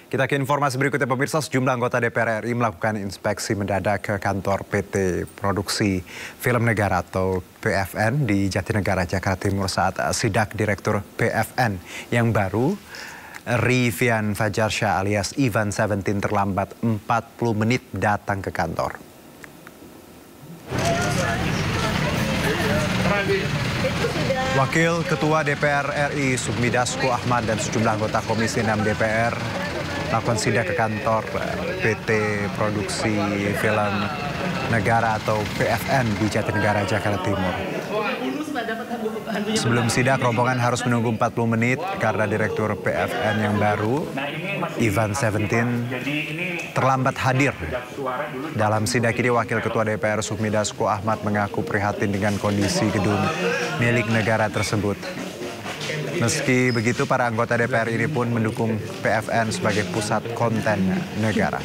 Kita ke informasi berikutnya, pemirsa. Sejumlah anggota DPR RI melakukan inspeksi mendadak ke kantor PT Produksi Film Negara atau PFN di Jatinegara, Jakarta Timur saat sidak Direktur PFN yang baru, Rivian Fajarsyah alias Ivan 17, terlambat 40 menit datang ke kantor. Wakil Ketua DPR RI Sufmi Dasko Ahmad dan sejumlah anggota Komisi 6 DPR melakukan sidak ke kantor PT Produksi Film Negara atau PFN di Jatinegara, Jakarta Timur. Sebelum sidak, rombongan harus menunggu 40 menit karena Direktur PFN yang baru, Ivan 17, terlambat hadir. Dalam sidak ini, Wakil Ketua DPR Sufmi Dasko Ahmad mengaku prihatin dengan kondisi gedung milik negara tersebut. Meski begitu, para anggota DPR ini pun mendukung PFN sebagai pusat konten negara.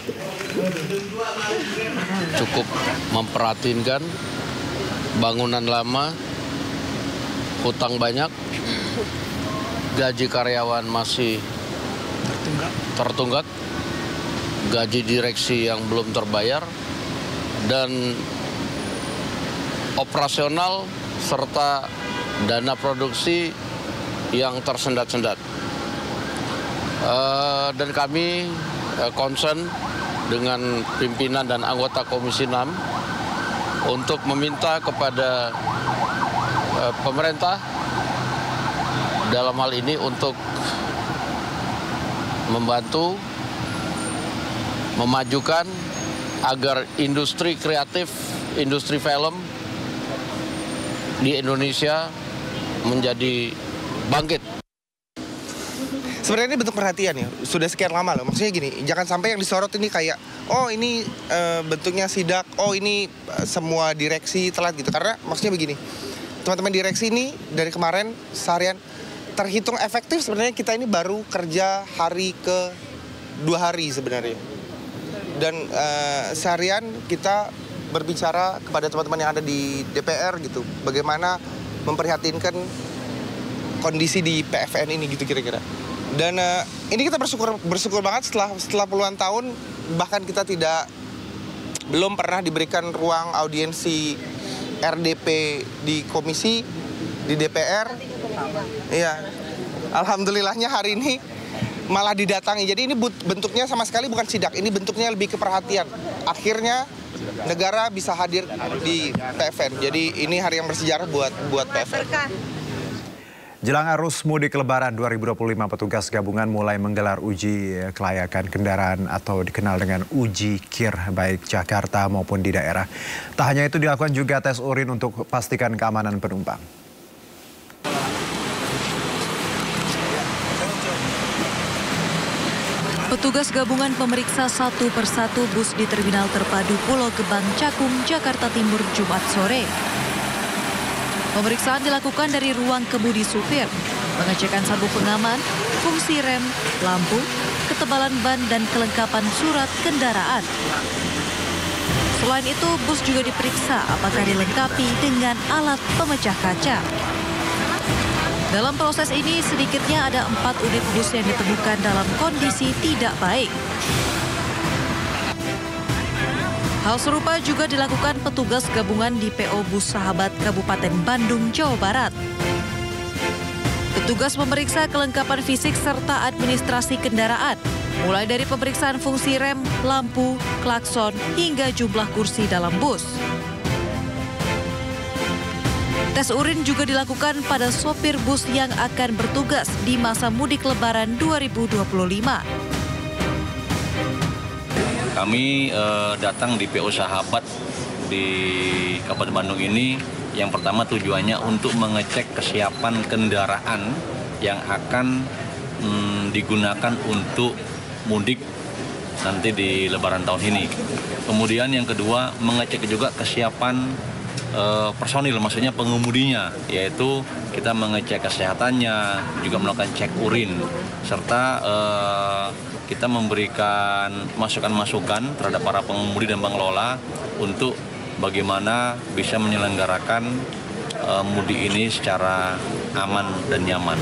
Cukup memperhatinkan, bangunan lama, hutang banyak, gaji karyawan masih tertunggak, gaji direksi yang belum terbayar, dan operasional serta dana produksi yang tersendat-sendat. Dan kami concern dengan pimpinan dan anggota Komisi 6 untuk meminta kepada pemerintah dalam hal ini untuk membantu memajukan agar industri kreatif, industri film di Indonesia menjadi bangkit. Sebenarnya ini bentuk perhatian ya, sudah sekian lama loh. Maksudnya gini, jangan sampai yang disorot ini kayak, oh ini bentuknya sidak, oh ini semua direksi telat gitu. Karena maksudnya begini, teman-teman direksi ini dari kemarin seharian terhitung efektif sebenarnya kita ini baru kerja hari ke 2 hari sebenarnya. Dan seharian kita berbicara kepada teman-teman yang ada di DPR gitu, bagaimana memprihatinkan kondisi di PFN ini gitu kira-kira. Dan ini kita bersyukur banget setelah puluhan tahun, bahkan kita belum pernah diberikan ruang audiensi RDP di komisi di DPR. Iya, alhamdulillahnya hari ini malah didatangi. Jadi ini bentuknya sama sekali bukan sidak, ini bentuknya lebih ke perhatian. Akhirnya negara bisa hadir di PFN. Jadi ini hari yang bersejarah buat PFN. Jelang arus mudik Lebaran 2025, petugas gabungan mulai menggelar uji kelayakan kendaraan atau dikenal dengan uji KIR baik Jakarta maupun di daerah. Tak hanya itu, dilakukan juga tes urin untuk pastikan keamanan penumpang. Petugas gabungan pemeriksa satu persatu bus di Terminal Terpadu Pulau Gebang, Cakung, Jakarta Timur, Jumat sore. Pemeriksaan dilakukan dari ruang kemudi supir, pengecekan sabuk pengaman, fungsi rem, lampu, ketebalan ban, dan kelengkapan surat kendaraan. Selain itu, bus juga diperiksa apakah dilengkapi dengan alat pemecah kaca. Dalam proses ini, sedikitnya ada 4 unit bus yang ditemukan dalam kondisi tidak baik. Hal serupa juga dilakukan petugas gabungan di PO Bus Sahabat Kabupaten Bandung, Jawa Barat. Petugas memeriksa kelengkapan fisik serta administrasi kendaraan, mulai dari pemeriksaan fungsi rem, lampu, klakson, hingga jumlah kursi dalam bus. Tes urin juga dilakukan pada sopir bus yang akan bertugas di masa mudik Lebaran 2025. Kami datang di PO Sahabat di Kabupaten Bandung ini, yang pertama tujuannya untuk mengecek kesiapan kendaraan yang akan digunakan untuk mudik nanti di Lebaran tahun ini. Kemudian yang kedua, mengecek juga kesiapan personil, maksudnya pengemudinya, yaitu kita mengecek kesehatannya, juga melakukan cek urin, serta kita memberikan masukan-masukan terhadap para pengemudi dan pengelola untuk bagaimana bisa menyelenggarakan mudik ini secara aman dan nyaman.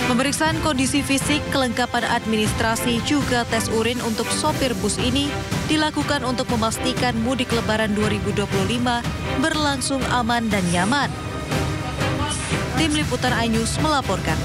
Pemeriksaan kondisi fisik, kelengkapan administrasi, juga tes urin untuk sopir bus ini dilakukan untuk memastikan mudik Lebaran 2025 berlangsung aman dan nyaman. Tim Liputan iNews melaporkan.